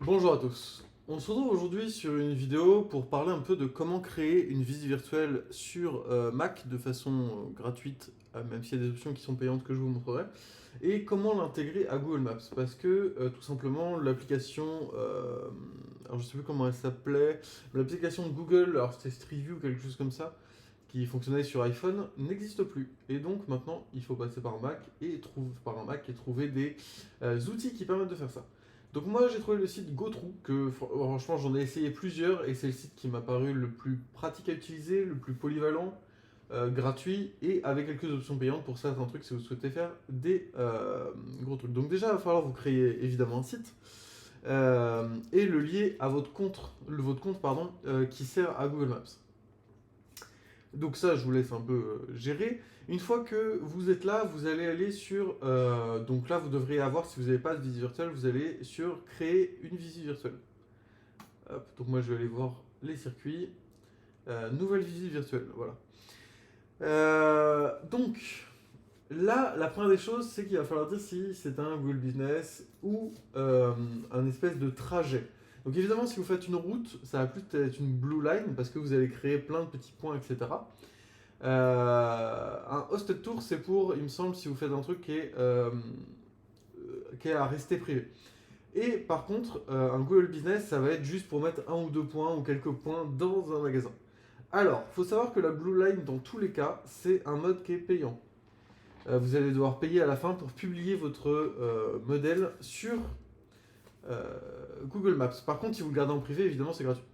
Bonjour à tous. On se retrouve aujourd'hui sur une vidéo pour parler un peu de comment créer une visite virtuelle sur Mac de façon gratuite, même s'il y a des options qui sont payantes que je vous montrerai, et comment l'intégrer à Google Maps. Parce que tout simplement l'application, alors je sais plus comment elle s'appelait, l'application de Google, alors c'était Street View ou quelque chose comme ça, qui fonctionnait sur iPhone, n'existe plus. Et donc maintenant il faut passer par un Mac et trouver des outils qui permettent de faire ça. Donc moi j'ai trouvé le site GoTrue, que franchement j'en ai essayé plusieurs et c'est le site qui m'a paru le plus pratique à utiliser, le plus polyvalent, gratuit et avec quelques options payantes pour certains trucs si vous souhaitez faire des gros trucs. Donc déjà il va falloir vous créer évidemment un site et le lier à votre compte pardon, qui sert à Google Maps. Donc ça, je vous laisse un peu gérer. Une fois que vous êtes là, vous allez aller sur... donc là, vous devriez avoir, si vous n'avez pas de visite virtuelle, vous allez sur créer une visite virtuelle. Hop, donc moi, je vais aller voir les circuits. Nouvelle visite virtuelle, voilà. Donc là, la première des choses, c'est qu'il va falloir dire si c'est un Google Business ou un espèce de trajet. Donc évidemment, si vous faites une route, ça va plus être une blue line parce que vous allez créer plein de petits points, etc. Un hosted tour, c'est pour, il me semble, si vous faites un truc qui est à rester privé. Et par contre, un Google Business, ça va être juste pour mettre un ou deux points ou quelques points dans un magasin. Alors, il faut savoir que la Blue Line, dans tous les cas, c'est un mode qui est payant. Vous allez devoir payer à la fin pour publier votre modèle sur Google Maps. Par contre, si vous le gardez en privé, évidemment, c'est gratuit.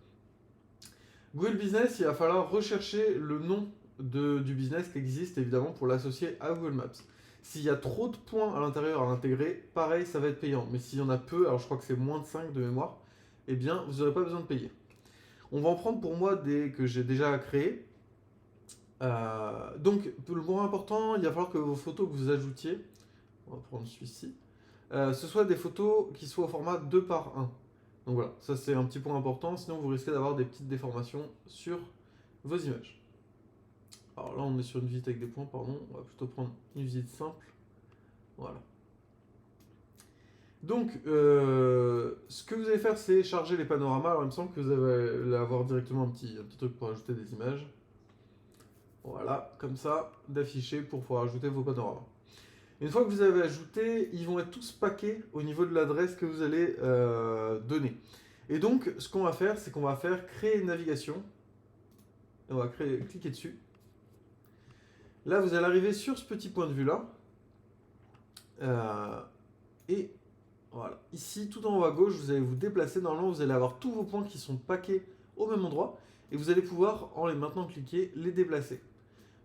Google Business, il va falloir rechercher le nom du business qui existe, évidemment, pour l'associer à Google Maps. S'il y a trop de points à l'intérieur à intégrer, pareil, ça va être payant. Mais s'il y en a peu, alors je crois que c'est moins de 5 de mémoire, eh bien, vous n'aurez pas besoin de payer. On va en prendre pour moi des que j'ai déjà créés. Donc, le point important, il va falloir que vos photos que vous ajoutiez, on va prendre celui-ci, ce soit des photos qui soient au format 2 par 1. Donc voilà, ça c'est un petit point important, sinon vous risquez d'avoir des petites déformations sur vos images. Alors là on est sur une visite avec des points, pardon, on va plutôt prendre une visite simple. Voilà. Donc, ce que vous allez faire, c'est charger les panoramas. Alors il me semble que vous allez avoir directement un petit truc pour ajouter des images. Voilà, comme ça, d'afficher pour pouvoir ajouter vos panoramas. Une fois que vous avez ajouté, ils vont être tous packés au niveau de l'adresse que vous allez donner. Et donc, ce qu'on va faire, c'est qu'on va faire créer une navigation. On va cliquer dessus. Là, vous allez arriver sur ce petit point de vue-là. Et voilà. Ici, tout en haut à gauche, vous allez vous déplacer. Normalement, vous allez avoir tous vos points qui sont packés au même endroit. Et vous allez pouvoir, en les maintenant cliquer, les déplacer.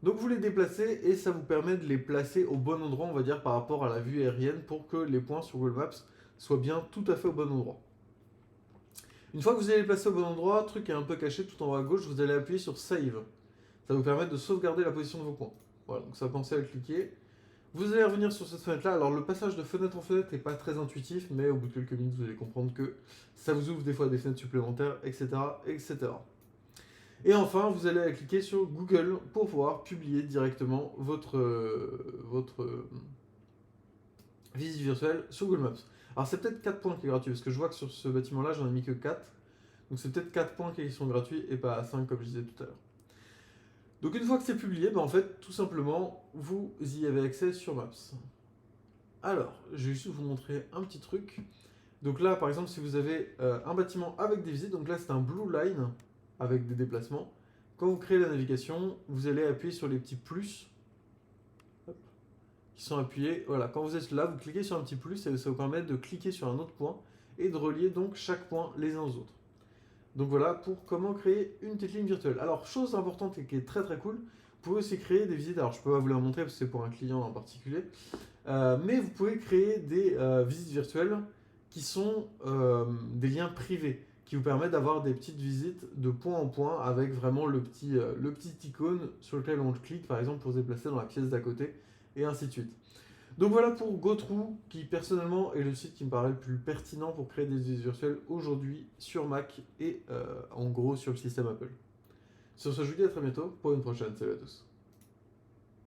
Donc vous les déplacez et ça vous permet de les placer au bon endroit, on va dire, par rapport à la vue aérienne pour que les points sur Google Maps soient bien tout à fait au bon endroit. Une fois que vous allez les placer au bon endroit, truc qui est un peu caché tout en haut à gauche, vous allez appuyer sur Save. Ça va vous permettre de sauvegarder la position de vos points. Voilà, donc ça pensez à cliquer. Vous allez revenir sur cette fenêtre-là. Alors le passage de fenêtre en fenêtre n'est pas très intuitif, mais au bout de quelques minutes, vous allez comprendre que ça vous ouvre des fois des fenêtres supplémentaires, etc. etc. Et enfin, vous allez cliquer sur Google pour pouvoir publier directement votre visite virtuelle sur Google Maps. Alors c'est peut-être 4 points qui est gratuit, parce que je vois que sur ce bâtiment-là, j'en ai mis que 4. Donc c'est peut-être 4 points qui sont gratuits et pas 5 comme je disais tout à l'heure. Donc une fois que c'est publié, en fait, tout simplement, vous y avez accès sur Maps. Alors, je vais juste vous montrer un petit truc. Donc là, par exemple, si vous avez un bâtiment avec des visites, donc là c'est un blue line avec des déplacements. Quand vous créez la navigation, vous allez appuyer sur les petits plus qui sont appuyés. Voilà, quand vous êtes là, vous cliquez sur un petit plus et ça vous permet de cliquer sur un autre point et de relier donc chaque point les uns aux autres. Donc voilà pour comment créer une petite ligne virtuelle. Alors, chose importante et qui est très très cool, vous pouvez aussi créer des visites. Alors, je peux pas vous la montrer parce que c'est pour un client en particulier. Mais vous pouvez créer des visites virtuelles qui sont des liens privés qui vous permettent d'avoir des petites visites de point en point avec vraiment le petit icône sur lequel on clique par exemple pour se déplacer dans la pièce d'à côté et ainsi de suite. Donc voilà pour GoTrue qui personnellement est le site qui me paraît le plus pertinent pour créer des visites virtuelles aujourd'hui sur Mac et en gros sur le système Apple. Sur ce, je vous dis à très bientôt pour une prochaine. Salut à tous.